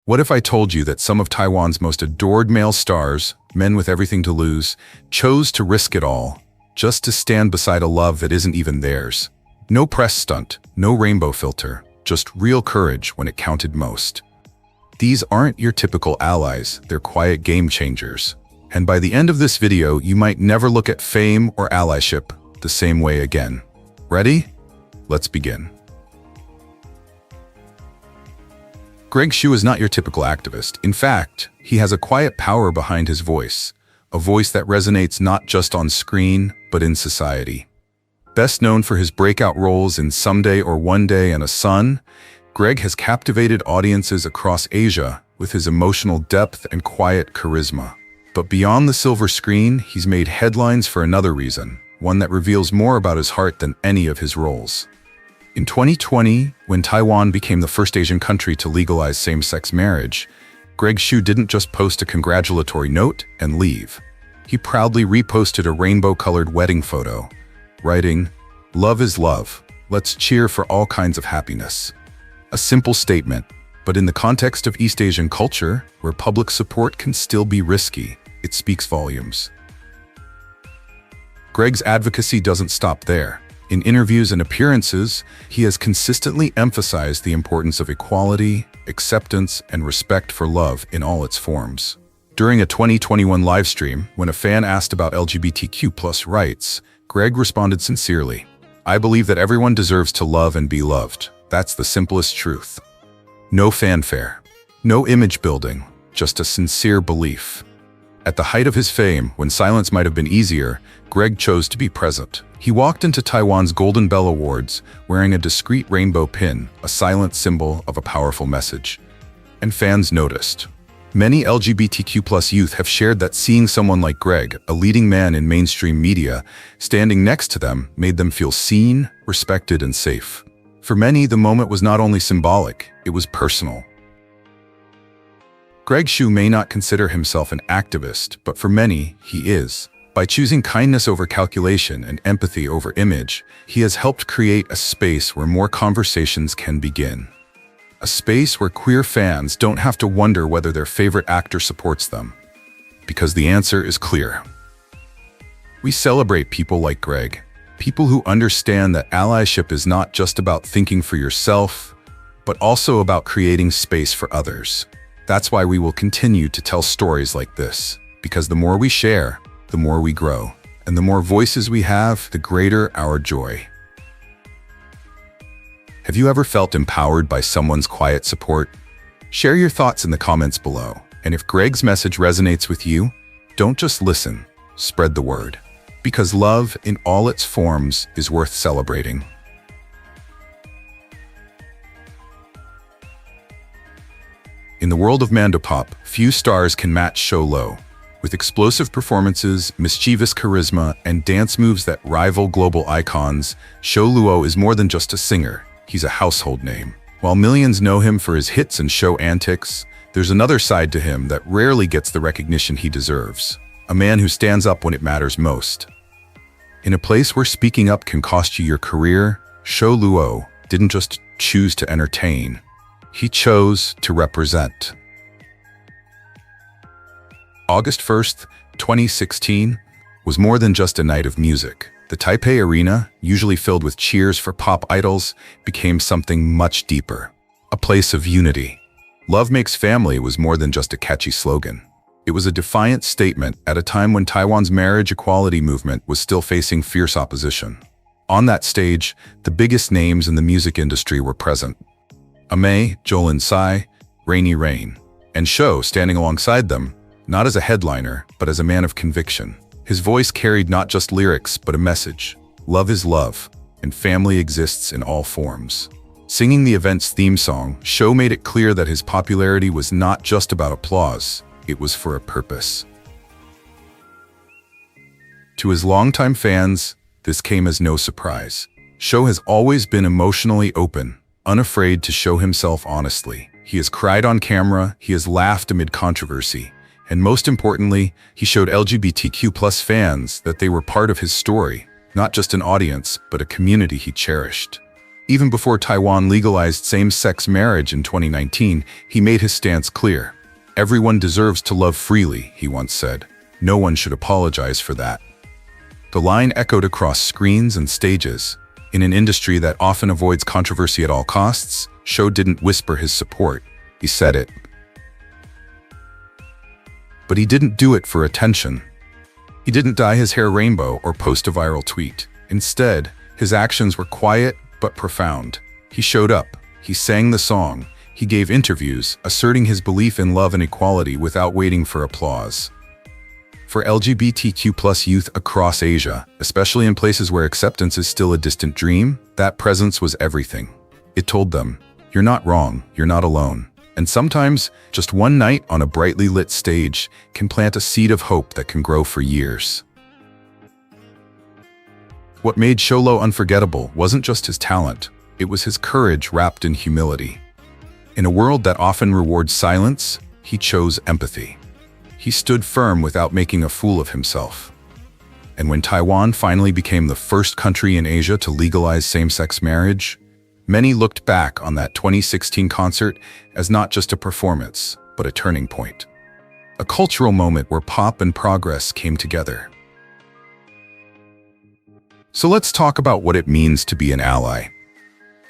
What if I told you that some of Taiwan's most adored male stars, men with everything to lose, chose to risk it all, just to stand beside a love that isn't even theirs? No press stunt, no rainbow filter, just real courage when it counted most. These aren't your typical allies, they're quiet game changers. And by the end of this video, you might never look at fame or allyship the same way again. Ready? Let's begin. Hsu is not your typical activist. In fact, he has a quiet power behind his voice, a voice that resonates not just on screen, but in society. Best known for his breakout roles in Someday or One Day and a Son, Greg has captivated audiences across Asia with his emotional depth and quiet charisma. But beyond the silver screen, he's made headlines for another reason, one that reveals more about his heart than any of his roles. In 2020, when Taiwan became the first Asian country to legalize same-sex marriage, Hsu didn't just post a congratulatory note and leave. He proudly reposted a rainbow-colored wedding photo, writing, "Love is love. Let's cheer for all kinds of happiness." A simple statement, but in the context of East Asian culture, where public support can still be risky, it speaks volumes. Greg's advocacy doesn't stop there. In interviews and appearances, he has consistently emphasized the importance of equality, acceptance, and respect for love in all its forms. During a 2021 livestream, when a fan asked about LGBTQ+ rights, Greg responded sincerely, "I believe that everyone deserves to love and be loved. That's the simplest truth." No fanfare, no image building, just a sincere belief. At the height of his fame, when silence might have been easier, Greg chose to be present. He walked into Taiwan's Golden Bell Awards wearing a discreet rainbow pin, a silent symbol of a powerful message. And fans noticed. Many LGBTQ+ youth have shared that seeing someone like Greg, a leading man in mainstream media, standing next to them made them feel seen, respected, and safe. For many, the moment was not only symbolic, it was personal. Hsu may not consider himself an activist, but for many, he is. By choosing kindness over calculation and empathy over image, he has helped create a space where more conversations can begin. A space where queer fans don't have to wonder whether their favorite actor supports them. Because the answer is clear. We celebrate people like Greg, people who understand that allyship is not just about thinking for yourself, but also about creating space for others. That's why we will continue to tell stories like this, because the more we share, the more we grow, and the more voices we have, the greater our joy. Have you ever felt empowered by someone's quiet support? Share your thoughts in the comments below, and if Greg's message resonates with you, don't just listen, spread the word. Because love, in all its forms, is worth celebrating. In the world of Mandopop, few stars can match Hsiao. With explosive performances, mischievous charisma, and dance moves that rival global icons, Hsiao is more than just a singer. He's a household name. While millions know him for his hits and show antics, there's another side to him that rarely gets the recognition he deserves. A man who stands up when it matters most. In a place where speaking up can cost you your career, Hsiao didn't just choose to entertain. He chose to represent. August 1st, 2016, was more than just a night of music. The Taipei Arena, usually filled with cheers for pop idols, became something much deeper. A place of unity. Love makes family was more than just a catchy slogan. It was a defiant statement at a time when Taiwan's marriage equality movement was still facing fierce opposition. On that stage, the biggest names in the music industry were present. A.k.a. Jolin Tsai, Rainy Rain, and Hsiao standing alongside them, not as a headliner, but as a man of conviction. His voice carried not just lyrics, but a message. Love is love, and family exists in all forms. Singing the event's theme song, Hsiao made it clear that his popularity was not just about applause, it was for a purpose. To his longtime fans, this came as no surprise. Hsiao has always been emotionally open, unafraid to show himself honestly. He has cried on camera, he has laughed amid controversy, and most importantly, he showed LGBTQ+ fans that they were part of his story, not just an audience, but a community he cherished. Even before Taiwan legalized same-sex marriage in 2019, he made his stance clear. "Everyone deserves to love freely," he once said. "No one should apologize for that." The line echoed across screens and stages. In an industry that often avoids controversy at all costs, Hsiao didn't whisper his support. He said it. But he didn't do it for attention. He didn't dye his hair rainbow or post a viral tweet. Instead, his actions were quiet but profound. He showed up, he sang the song, he gave interviews, asserting his belief in love and equality without waiting for applause. For LGBTQ+ youth across Asia, especially in places where acceptance is still a distant dream, that presence was everything. It told them, "You're not wrong, you're not alone." And sometimes, just one night on a brightly lit stage can plant a seed of hope that can grow for years. What made Hsiao unforgettable wasn't just his talent, it was his courage wrapped in humility. In a world that often rewards silence, he chose empathy. He stood firm without making a fool of himself. And when Taiwan finally became the first country in Asia to legalize same-sex marriage, many looked back on that 2016 concert as not just a performance, but a turning point. A cultural moment where pop and progress came together. So let's talk about what it means to be an ally.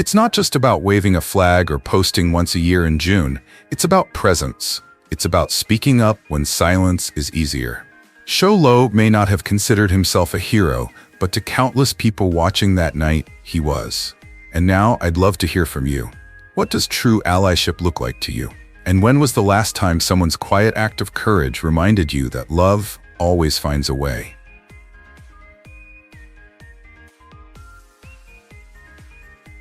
It's not just about waving a flag or posting once a year in June. It's about presence. It's about speaking up when silence is easier. Hsiao may not have considered himself a hero, but to countless people watching that night, he was. And now I'd love to hear from you. What does true allyship look like to you? And when was the last time someone's quiet act of courage reminded you that love always finds a way?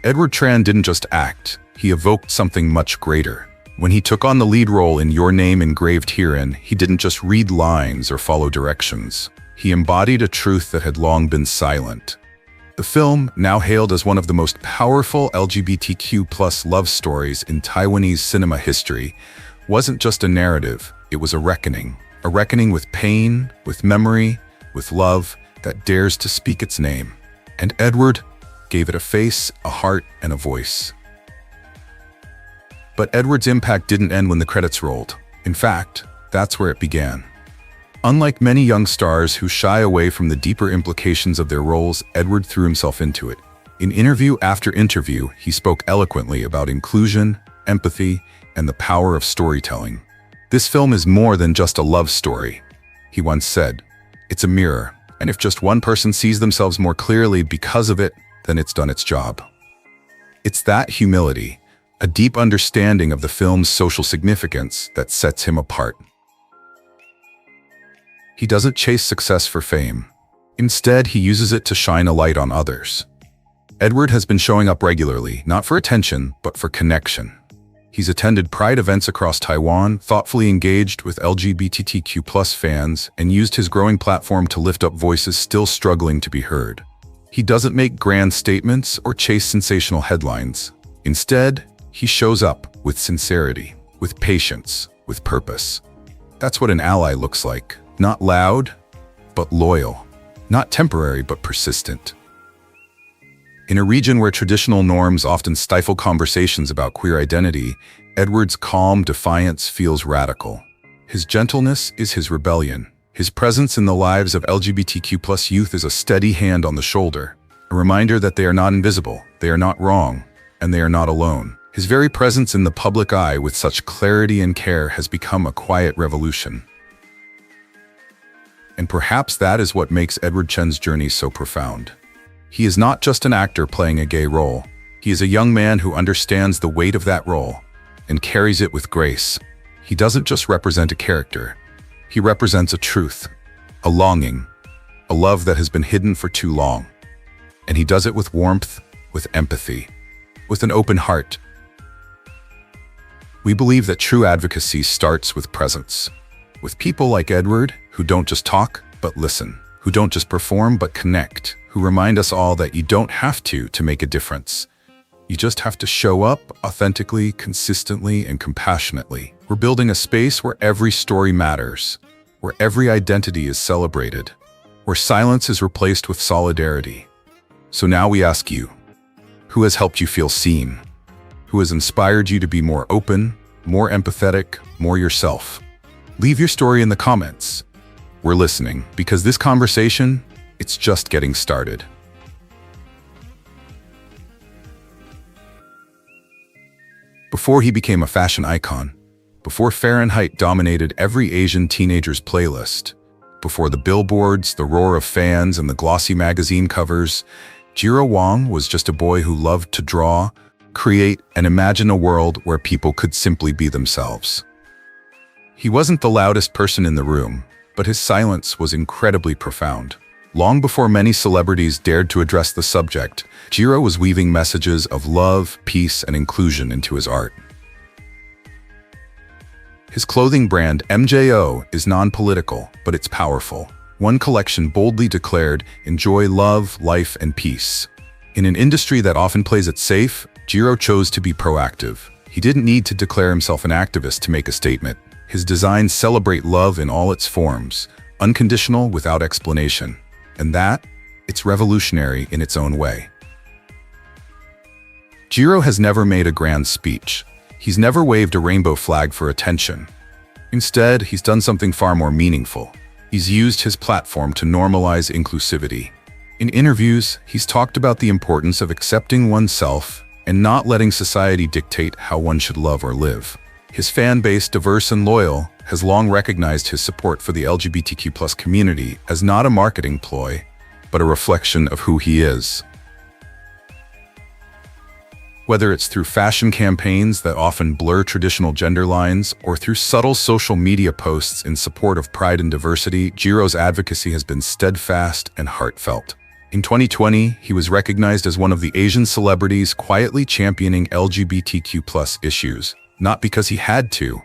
Edward Tran didn't just act, he evoked something much greater. When he took on the lead role in Your Name Engraved Herein, he didn't just read lines or follow directions. He embodied a truth that had long been silent. The film, now hailed as one of the most powerful LGBTQ+ love stories in Taiwanese cinema history, wasn't just a narrative, it was a reckoning with pain, with memory, with love that dares to speak its name. And Edward gave it a face, a heart, and a voice. But Edward's impact didn't end when the credits rolled. In fact, that's where it began. Unlike many young stars who shy away from the deeper implications of their roles, Edward threw himself into it. In interview after interview, he spoke eloquently about inclusion, empathy, and the power of storytelling. "This film is more than just a love story," he once said. "It's a mirror, and if just one person sees themselves more clearly because of it, then it's done its job." It's that humility, a deep understanding of the film's social significance, that sets him apart. He doesn't chase success for fame. Instead, he uses it to shine a light on others. Edward has been showing up regularly, not for attention, but for connection. He's attended Pride events across Taiwan, thoughtfully engaged with LGBTQ+ fans, and used his growing platform to lift up voices still struggling to be heard. He doesn't make grand statements or chase sensational headlines. Instead, he shows up with sincerity, with patience, with purpose. That's what an ally looks like. Not loud, but loyal. Not temporary, but persistent. In a region where traditional norms often stifle conversations about queer identity, Edward's calm defiance feels radical. His gentleness is his rebellion. His presence in the lives of LGBTQ+ youth is a steady hand on the shoulder, a reminder that they are not invisible, they are not wrong, and they are not alone. His very presence in the public eye with such clarity and care has become a quiet revolution. And perhaps that is what makes Edward Chen's journey so profound. He is not just an actor playing a gay role. He is a young man who understands the weight of that role and carries it with grace. He doesn't just represent a character. He represents a truth, a longing, a love that has been hidden for too long. And he does it with warmth, with empathy, with an open heart. We believe that true advocacy starts with presence, with people like Edward who don't just talk, but listen, who don't just perform, but connect, who remind us all that you don't have to make a difference. You just have to show up authentically, consistently, and compassionately. We're building a space where every story matters, where every identity is celebrated, where silence is replaced with solidarity. So now we ask you, Who has helped you feel seen? Who has inspired you to be more open, more empathetic, more yourself? Leave your story in the comments. We're listening, because this conversation, it's just getting started. Before he became a fashion icon, before Fahrenheit dominated every Asian teenager's playlist, before the billboards, the roar of fans, and the glossy magazine covers, Jiro Wang was just a boy who loved to draw, create, and imagine a world where people could simply be themselves. He wasn't the loudest person in the room, but his silence was incredibly profound. Long before many celebrities dared to address the subject, Jiro was weaving messages of love, peace, and inclusion into his art. His clothing brand, MJO, is non-political, but it's powerful. One collection boldly declared, "Enjoy love, life, and peace." In an industry that often plays it safe, Jiro chose to be proactive. He didn't need to declare himself an activist to make a statement. His designs celebrate love in all its forms, unconditional without explanation. And it's revolutionary in its own way. Jiro has never made a grand speech. He's never waved a rainbow flag for attention. Instead, he's done something far more meaningful. He's used his platform to normalize inclusivity. In interviews, he's talked about the importance of accepting oneself and not letting society dictate how one should love or live. His fan base, diverse and loyal, has long recognized his support for the LGBTQ+ community as not a marketing ploy, but a reflection of who he is. Whether it's through fashion campaigns that often blur traditional gender lines or through subtle social media posts in support of pride and diversity, Jiro's advocacy has been steadfast and heartfelt. In 2020, he was recognized as one of the Asian celebrities quietly championing LGBTQ+ issues, not because he had to,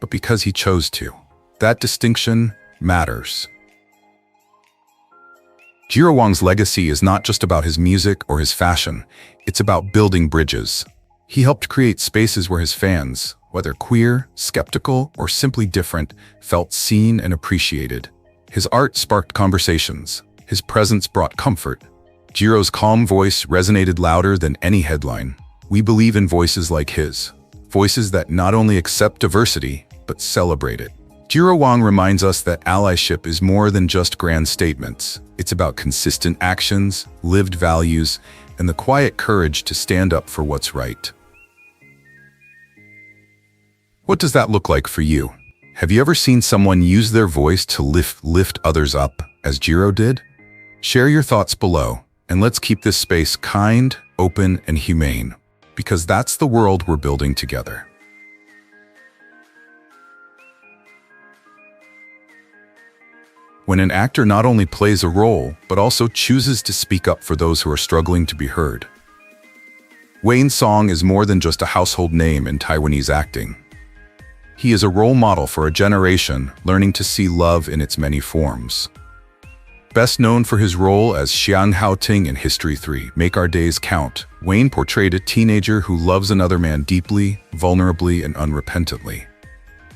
but because he chose to. That distinction matters. Jiro Wang's legacy is not just about his music or his fashion, it's about building bridges. He helped create spaces where his fans, whether queer, skeptical, or simply different, felt seen and appreciated. His art sparked conversations. His presence brought comfort. Jiro's calm voice resonated louder than any headline. We believe in voices like his, voices that not only accept diversity, but celebrate it. Jiro Wang reminds us that allyship is more than just grand statements. It's about consistent actions, lived values, and the quiet courage to stand up for what's right. What does that look like for you? Have you ever seen someone use their voice to lift others up, as Jiro did? Share your thoughts below, and let's keep this space kind, open, and humane, because that's the world we're building together. When an actor not only plays a role, but also chooses to speak up for those who are struggling to be heard. Wayne Song is more than just a household name in Taiwanese acting. He is a role model for a generation learning to see love in its many forms. Best known for his role as Xiang Haoting in History 3, Make Our Days Count, Wayne portrayed a teenager who loves another man deeply, vulnerably, and unrepentantly.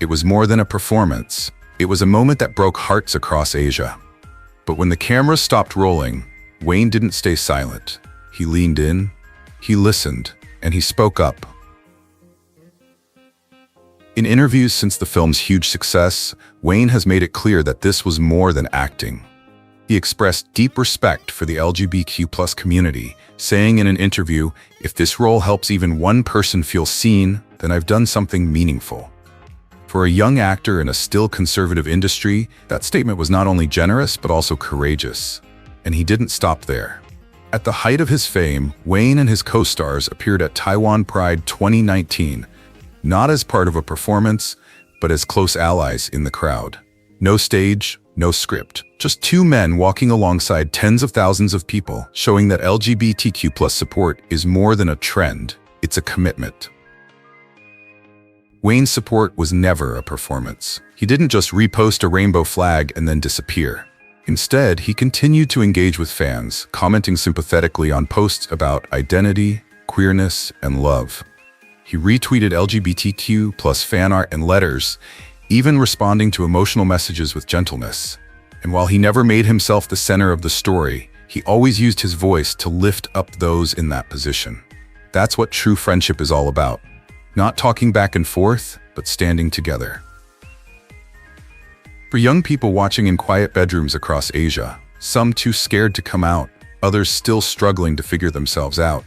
It was more than a performance. It was a moment that broke hearts across Asia. But when the camera stopped rolling, Wayne didn't stay silent. He leaned in, he listened, and he spoke up. In interviews since the film's huge success, Wayne has made it clear that this was more than acting. He expressed deep respect for the LGBTQ+ community, saying in an interview, "If this role helps even one person feel seen, then I've done something meaningful." For a young actor in a still conservative industry, that statement was not only generous but also courageous. And he didn't stop there. At the height of his fame, Wayne and his co-stars appeared at Taiwan Pride 2019, not as part of a performance, but as close allies in the crowd. No stage, no script, just two men walking alongside tens of thousands of people, showing that LGBTQ+ support is more than a trend, it's a commitment. Wayne's support was never a performance. He didn't just repost a rainbow flag and then disappear. Instead, he continued to engage with fans, commenting sympathetically on posts about identity, queerness, and love. He retweeted LGBTQ+ fan art and letters, even responding to emotional messages with gentleness. And while he never made himself the center of the story, he always used his voice to lift up those in that position. That's what true friendship is all about. Not talking back and forth, but standing together. For young people watching in quiet bedrooms across Asia, some too scared to come out, others still struggling to figure themselves out,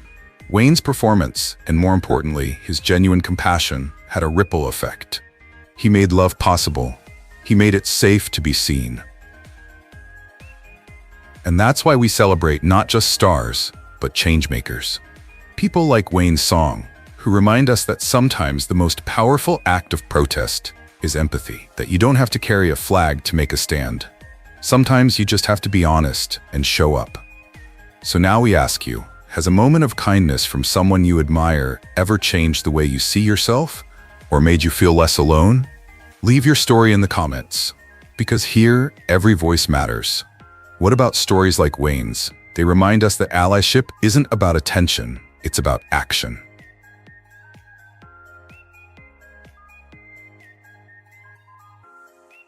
Wang's performance, and more importantly, his genuine compassion, had a ripple effect. He made love possible. He made it safe to be seen. And that's why we celebrate not just stars, but changemakers. People like Wang's song, who remind us that sometimes the most powerful act of protest is empathy, that you don't have to carry a flag to make a stand. Sometimes you just have to be honest and show up. So now we ask you, has a moment of kindness from someone you admire ever changed the way you see yourself, or made you feel less alone? Leave your story in the comments, because here, every voice matters. What about stories like Wang's? They remind us that allyship isn't about attention, it's about action.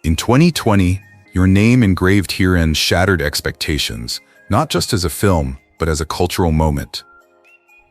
In 2020, your name engraved herein shattered expectations, not just as a film, but as a cultural moment.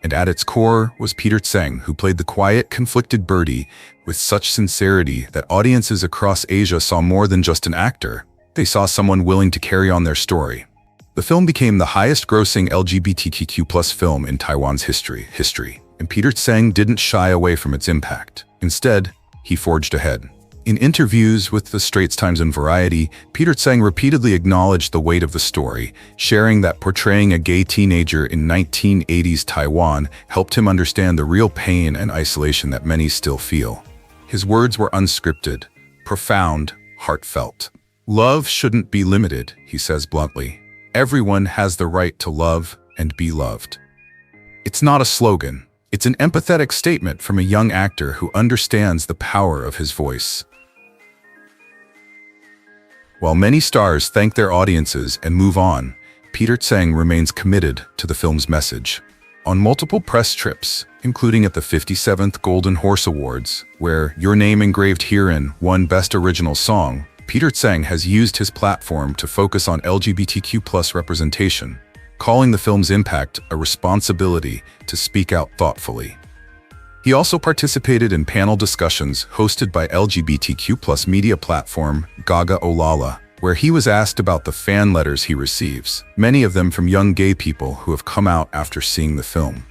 And at its core was Tseng, who played the quiet, conflicted birdie with such sincerity that audiences across Asia saw more than just an actor. They saw someone willing to carry on their story. The film became the highest-grossing LGBTQ+ film in Taiwan's history, and Tseng didn't shy away from its impact. Instead, he forged ahead. In interviews with the Straits Times and Variety, Tseng repeatedly acknowledged the weight of the story, sharing that portraying a gay teenager in 1980s Taiwan helped him understand the real pain and isolation that many still feel. His words were unscripted, profound, heartfelt. Love shouldn't be limited, he says bluntly. Everyone has the right to love and be loved. It's not a slogan. It's an empathetic statement from a young actor who understands the power of his voice. While many stars thank their audiences and move on, Tseng remains committed to the film's message. On multiple press trips, including at the 57th Golden Horse Awards, where Your Name Engraved Herein won Best Original Song, Tseng has used his platform to focus on LGBTQ+ representation, calling the film's impact a responsibility to speak out thoughtfully. He also participated in panel discussions hosted by LGBTQ+ media platform Gaga Olala, where he was asked about the fan letters he receives, many of them from young gay people who have come out after seeing the film.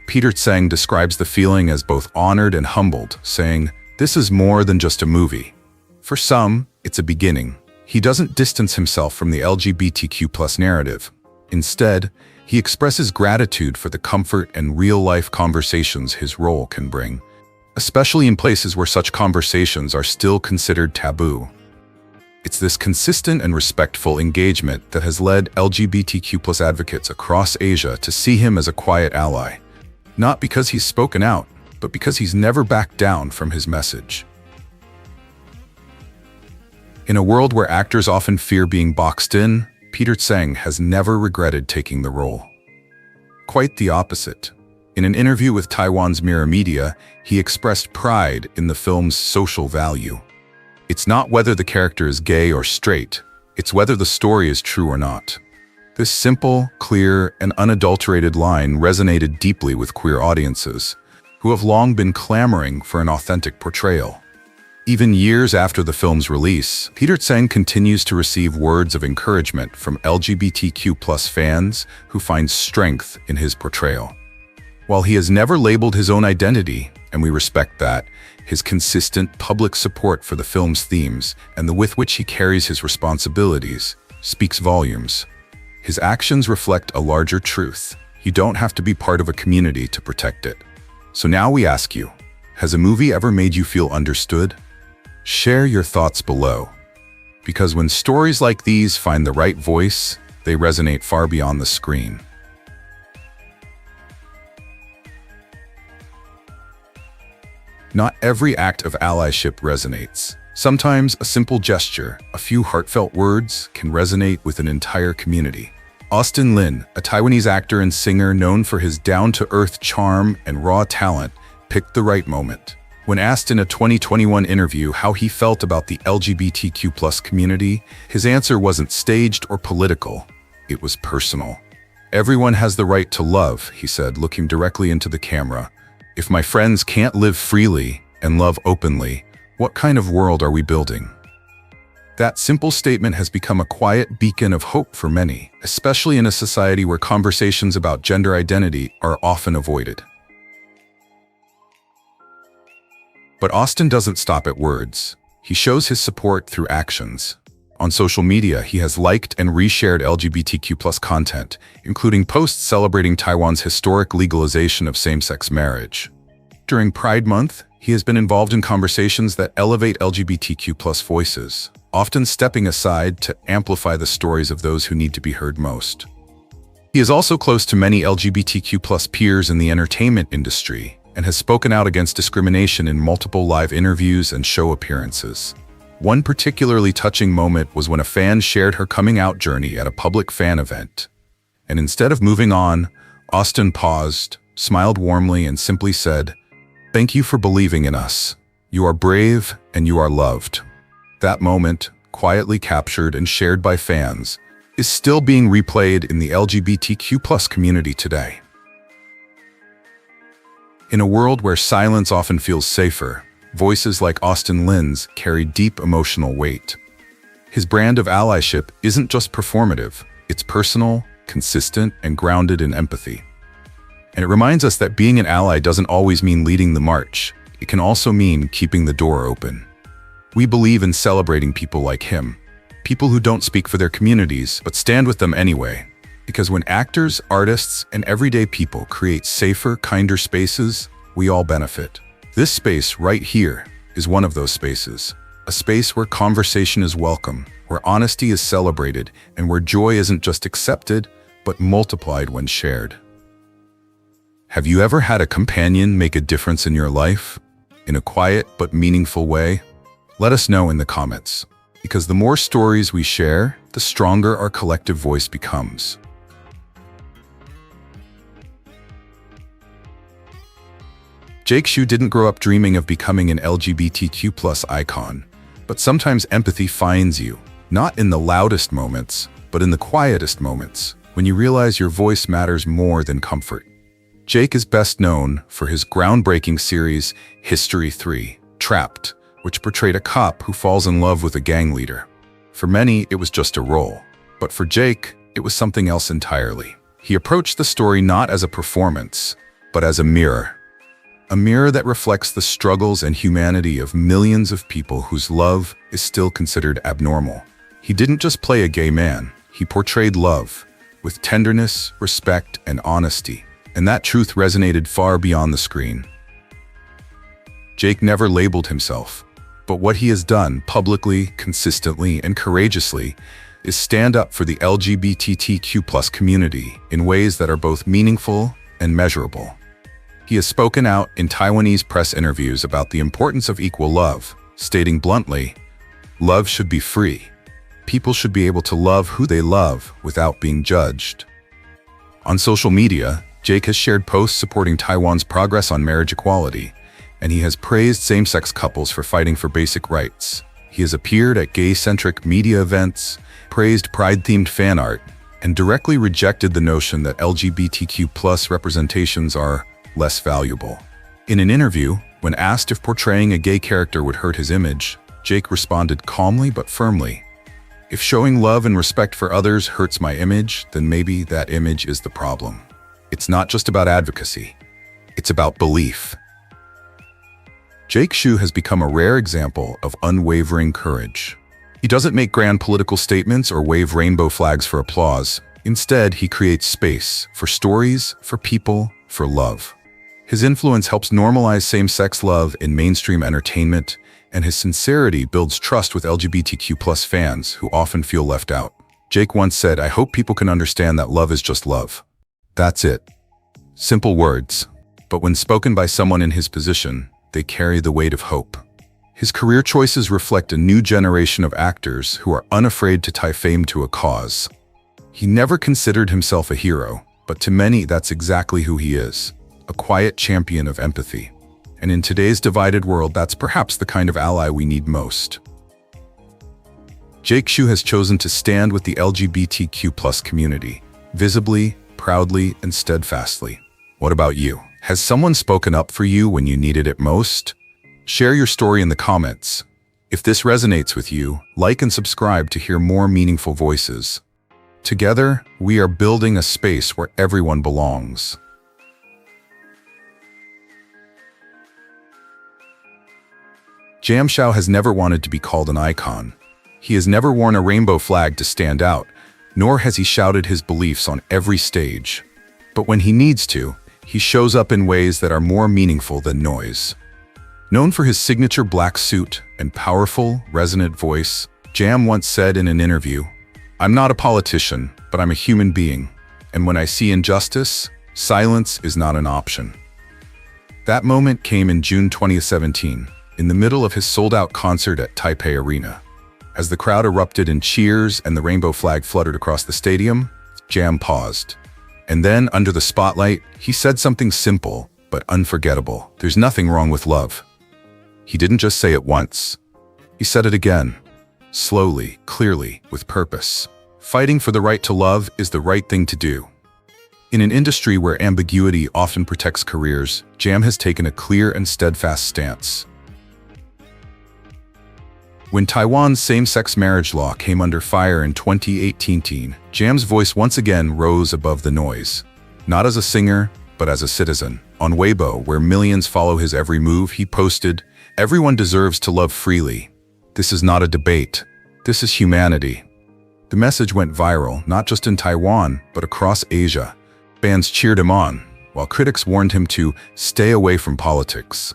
Tseng describes the feeling as both honored and humbled, saying, "This is more than just a movie." For some, it's a beginning. He doesn't distance himself from the LGBTQ+ narrative. Instead, he expresses gratitude for the comfort and real-life conversations his role can bring, especially in places where such conversations are still considered taboo. It's this consistent and respectful engagement that has led LGBTQ+ advocates across Asia to see him as a quiet ally, not because he's spoken out, but because he's never backed down from his message. In a world where actors often fear being boxed in, Tseng has never regretted taking the role. Quite the opposite. In an interview with Taiwan's Mirror Media, he expressed pride in the film's social value. It's not whether the character is gay or straight, it's whether the story is true or not. This simple, clear, and unadulterated line resonated deeply with queer audiences, who have long been clamoring for an authentic portrayal. Even years after the film's release, Tseng continues to receive words of encouragement from LGBTQ+ fans who find strength in his portrayal. While he has never labeled his own identity, and we respect that, his consistent public support for the film's themes and the with which he carries his responsibilities speaks volumes. His actions reflect a larger truth. You don't have to be part of a community to protect it. So now we ask you, has a movie ever made you feel understood? Share your thoughts below, because when stories like these find the right voice, they resonate far beyond the screen. Not every act of allyship resonates. Sometimes a simple gesture, a few heartfelt words, can resonate with an entire community. Austin Lin, a Taiwanese actor and singer known for his down-to-earth charm and raw talent, picked the right moment. When asked in a 2021 interview how he felt about the LGBTQ+ community, his answer wasn't staged or political. It was personal. Everyone has the right to love, he said, looking directly into the camera. If my friends can't live freely and love openly, what kind of world are we building? That simple statement has become a quiet beacon of hope for many, especially in a society where conversations about gender identity are often avoided. But Austin doesn't stop at words. He shows his support through actions. On social media, he has liked and reshared LGBTQ+ content, including posts celebrating Taiwan's historic legalization of same-sex marriage. During Pride Month, he has been involved in conversations that elevate LGBTQ+ voices, often stepping aside to amplify the stories of those who need to be heard most. He is also close to many LGBTQ+ peers in the entertainment industry and has spoken out against discrimination in multiple live interviews and show appearances. One particularly touching moment was when a fan shared her coming out journey at a public fan event. And instead of moving on, Austin paused, smiled warmly, and simply said, "Thank you for believing in us. You are brave and you are loved." That moment, quietly captured and shared by fans, is still being replayed in the LGBTQ+ community today. In a world where silence often feels safer, voices like Austin Lin's carry deep emotional weight. His brand of allyship isn't just performative, it's personal, consistent, and grounded in empathy. And it reminds us that being an ally doesn't always mean leading the march. It can also mean keeping the door open. We believe in celebrating people like him, people who don't speak for their communities, but stand with them anyway. Because when actors, artists, and everyday people create safer, kinder spaces, we all benefit. This space right here is one of those spaces. A space where conversation is welcome, where honesty is celebrated, and where joy isn't just accepted, but multiplied when shared. Have you ever had a companion make a difference in your life? In a quiet but meaningful way? Let us know in the comments, because the more stories we share, the stronger our collective voice becomes. Hsu didn't grow up dreaming of becoming an LGBTQ+ icon, but sometimes empathy finds you, not in the loudest moments, but in the quietest moments, when you realize your voice matters more than comfort. Jake is best known for his groundbreaking series History 3, Trapped, which portrayed a cop who falls in love with a gang leader. For many, it was just a role, but for Jake, it was something else entirely. He approached the story not as a performance, but as a mirror. A mirror that reflects the struggles and humanity of millions of people whose love is still considered abnormal. He didn't just play a gay man, he portrayed love, with tenderness, respect, and honesty, and that truth resonated far beyond the screen. Jake never labeled himself, but what he has done publicly, consistently, and courageously is stand up for the LGBTQ+ community in ways that are both meaningful and measurable. He has spoken out in Taiwanese press interviews about the importance of equal love, stating bluntly, "Love should be free. People should be able to love who they love without being judged." On social media, Jake has shared posts supporting Taiwan's progress on marriage equality, and he has praised same-sex couples for fighting for basic rights. He has appeared at gay-centric media events, praised pride-themed fan art, and directly rejected the notion that LGBTQ+ representations are less valuable. In an interview, when asked if portraying a gay character would hurt his image, Jake responded calmly but firmly, "If showing love and respect for others hurts my image, then maybe that image is the problem. It's not just about advocacy, it's about belief." Hsu has become a rare example of unwavering courage. He doesn't make grand political statements or wave rainbow flags for applause. Instead, he creates space for stories, for people, for love. His influence helps normalize same-sex love in mainstream entertainment, and his sincerity builds trust with LGBTQ+ fans who often feel left out. Jake once said, "I hope people can understand that love is just love." That's it. Simple words, but when spoken by someone in his position, they carry the weight of hope. His career choices reflect a new generation of actors who are unafraid to tie fame to a cause. He never considered himself a hero, but to many that's exactly who he is, a quiet champion of empathy. And in today's divided world, that's perhaps the kind of ally we need most. Hsu has chosen to stand with the LGBTQ+ community, visibly, proudly and steadfastly. What about you? Has someone spoken up for you when you needed it most? Share your story in the comments. If this resonates with you, like and subscribe to hear more meaningful voices. Together, we are building a space where everyone belongs. Hsiao has never wanted to be called an icon. He has never worn a rainbow flag to stand out, nor has he shouted his beliefs on every stage. But when he needs to, he shows up in ways that are more meaningful than noise. Known for his signature black suit and powerful, resonant voice, Hsiao once said in an interview, "I'm not a politician, but I'm a human being, and when I see injustice, silence is not an option." That moment came in June 2017, in the middle of his sold-out concert at Taipei Arena. As the crowd erupted in cheers and the rainbow flag fluttered across the stadium, Hsiao paused. And then, under the spotlight, he said something simple but unforgettable. "There's nothing wrong with love." He didn't just say it once. He said it again, slowly, clearly, with purpose. Fighting for the right to love is the right thing to do. In an industry where ambiguity often protects careers, Hsiao has taken a clear and steadfast stance. When Taiwan's same-sex marriage law came under fire in 2018, Hsiao's voice once again rose above the noise. Not as a singer, but as a citizen. On Weibo, where millions follow his every move, he posted, "Everyone deserves to love freely. This is not a debate. This is humanity." The message went viral, not just in Taiwan, but across Asia. Fans cheered him on, while critics warned him to stay away from politics.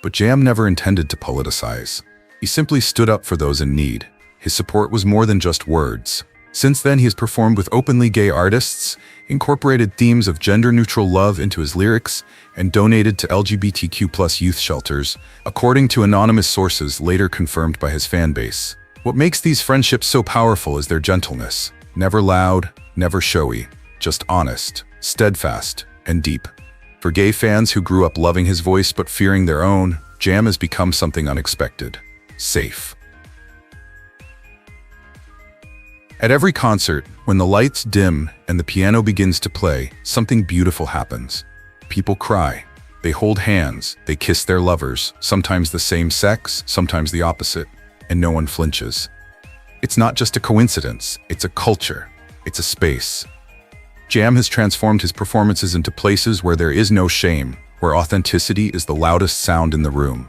But Hsiao never intended to politicize. He simply stood up for those in need. His support was more than just words. Since then, he has performed with openly gay artists, incorporated themes of gender-neutral love into his lyrics, and donated to LGBTQ+ youth shelters, according to anonymous sources later confirmed by his fan base. What makes these friendships so powerful is their gentleness. Never loud, never showy, just honest, steadfast, and deep. For gay fans who grew up loving his voice but fearing their own, Hsiao has become something unexpected. Safe. At every concert, when the lights dim and the piano begins to play, something beautiful happens. People cry. They hold hands. They kiss their lovers, sometimes the same sex, sometimes the opposite, and no one flinches. It's not just a coincidence. It's a culture. It's a space. Hsiao has transformed his performances into places where there is no shame, where authenticity is the loudest sound in the room.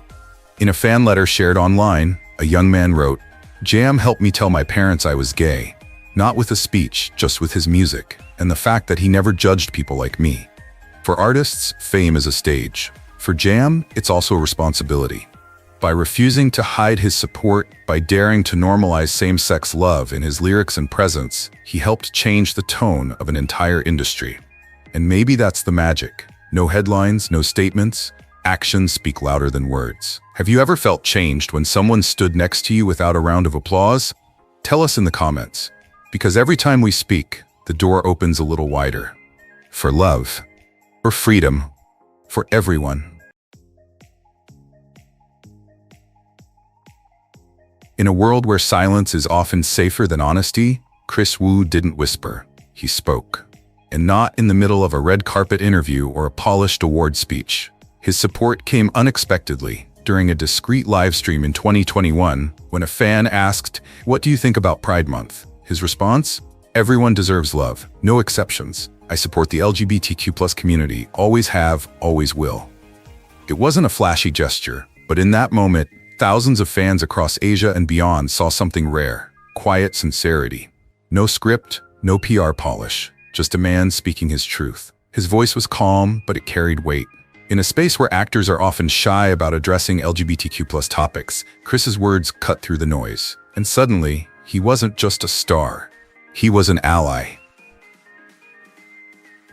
In a fan letter shared online, a young man wrote, "Hsiao helped me tell my parents I was gay, not with a speech, just with his music, and the fact that he never judged people like me." For artists, fame is a stage. For Hsiao, it's also a responsibility. By refusing to hide his support, by daring to normalize same-sex love in his lyrics and presence, he helped change the tone of an entire industry. And maybe that's the magic. No headlines, no statements. Actions speak louder than words. Have you ever felt changed when someone stood next to you without a round of applause? Tell us in the comments, because every time we speak, the door opens a little wider. For love, for freedom, for everyone. In a world where silence is often safer than honesty, Chris Wu didn't whisper, he spoke. And not in the middle of a red carpet interview or a polished award speech. His support came unexpectedly during a discreet livestream in 2021 when a fan asked, "What do you think about Pride Month?" His response? "Everyone deserves love, no exceptions. I support the LGBTQ+ community, always have, always will." It wasn't a flashy gesture, but in that moment, thousands of fans across Asia and beyond saw something rare, quiet sincerity. No script, no PR polish, just a man speaking his truth. His voice was calm, but it carried weight. In a space where actors are often shy about addressing LGBTQ+ topics, Chris's words cut through the noise. And suddenly, he wasn't just a star. He was an ally.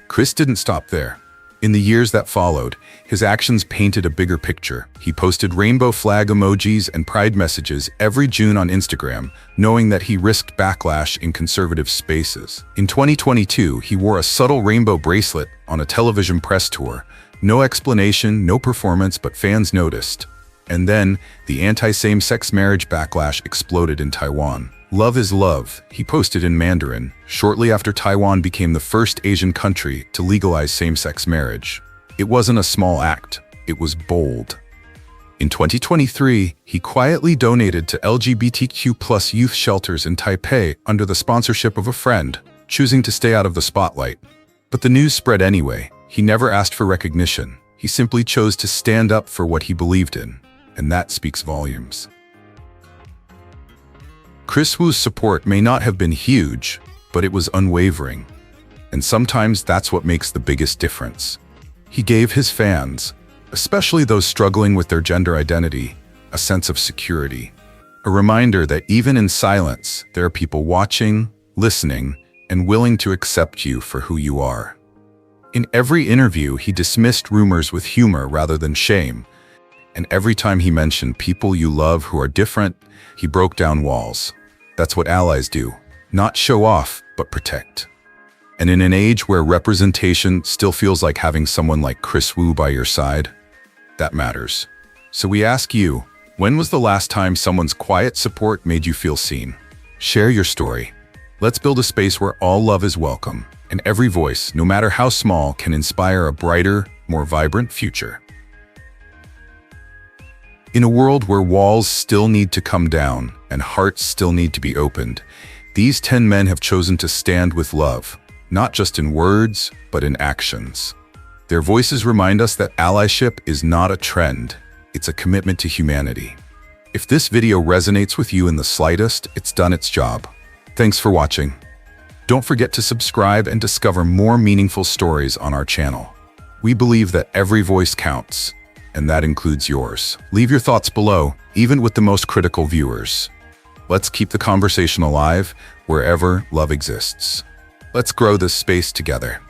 Chris didn't stop there. In the years that followed, his actions painted a bigger picture. He posted rainbow flag emojis and pride messages every June on Instagram, knowing that he risked backlash in conservative spaces. In 2022, he wore a subtle rainbow bracelet on a television press tour. No explanation, no performance, but fans noticed. And then, the anti-same-sex marriage backlash exploded in Taiwan. "Love is love," he posted in Mandarin, shortly after Taiwan became the first Asian country to legalize same-sex marriage. It wasn't a small act, it was bold. In 2023, he quietly donated to LGBTQ+ youth shelters in Taipei under the sponsorship of a friend, choosing to stay out of the spotlight. But the news spread anyway. He never asked for recognition. He simply chose to stand up for what he believed in, and that speaks volumes. Chris Wu's support may not have been huge, but it was unwavering. And sometimes that's what makes the biggest difference. He gave his fans, especially those struggling with their gender identity, a sense of security. A reminder that even in silence, there are people watching, listening, and willing to accept you for who you are. In every interview, he dismissed rumors with humor rather than shame. And every time he mentioned people you love who are different, he broke down walls. That's what allies do. Not show off, but protect. And in an age where representation still feels like having someone like Chris Wu by your side, that matters. So we ask you, when was the last time someone's quiet support made you feel seen? Share your story. Let's build a space where all love is welcome, and every voice, no matter how small, can inspire a brighter, more vibrant future. In a world where walls still need to come down and hearts still need to be opened, these 10 men have chosen to stand with love, not just in words, but in actions. Their voices remind us that allyship is not a trend, it's a commitment to humanity. If this video resonates with you in the slightest, it's done its job. Thanks for watching. Don't forget to subscribe and discover more meaningful stories on our channel. We believe that every voice counts, and that includes yours. Leave your thoughts below, even with the most critical viewers. Let's keep the conversation alive wherever love exists. Let's grow this space together.